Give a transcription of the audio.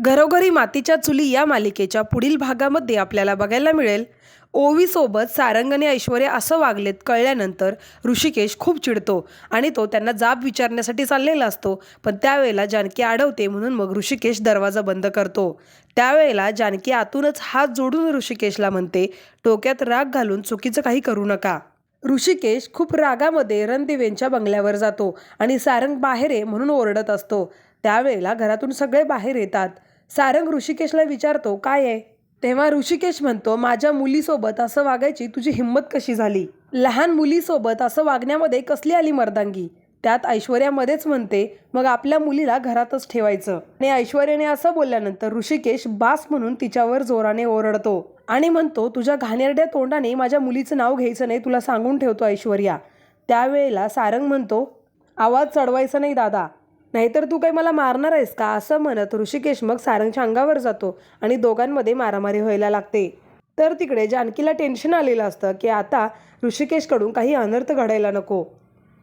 घरोघरी मातीच्या चुली या मालिकेच्या पुढील भागामध्ये आपल्याला बघायला मिळेल, ओवीसोबत सारंग आणि ऐश्वर्या असं वागलेत कळल्यानंतर ऋषिकेश खूप चिडतो आणि तो त्यांना जाब विचारण्यासाठी चाललेला असतो. पण त्यावेळेला जानकी अडवते, म्हणून मग ऋषिकेश दरवाजा बंद करतो. त्यावेळेला जानकी आतूनच हात जोडून ऋषिकेशला म्हणते, डोक्यात राग घालून चुकीचं काही करू नका. ऋषिकेश खूप रागामध्ये रणदिवेंच्या बंगल्यावर जातो आणि सारंग बाहेर आहे म्हणून ओरडत असतो. त्यावेळेला घरातून सगळे बाहेर येतात. सारंग ऋषिकेशला विचारतो, काय आहे? तेव्हा ऋषिकेश म्हणतो, माझ्या मुलीसोबत असं वागायची तुझी हिंमत कशी झाली? लहान मुलीसोबत असं वागण्यामध्ये कसली आली मर्दांगी? त्यात ऐश्वर्यामध्येच म्हणते, मग आपल्या मुलीला घरातच ठेवायचं. आणि ऐश्वर्याने असं बोलल्यानंतर ऋषिकेश बास म्हणून तिच्यावर जोराने ओरडतो आणि म्हणतो, तुझ्या घाणेरड्या तोंडाने माझ्या मुलीचं नाव घ्यायचं नाही, तुला सांगून ठेवतो ऐश्वर्या. त्यावेळेला सारंग म्हणतो, आवाज चढवायचा नाही दादा, नाहीतर तू काही मला मारणार आहेस का? असं म्हणत ऋषिकेश मग सारंगच्या अंगावर जातो आणि दोघांमध्ये मारामारी व्हायला लागते. तर तिकडे जानकीला टेन्शन आलेलं असतं की आता ऋषिकेशकडून काही अनर्थ घडायला नको.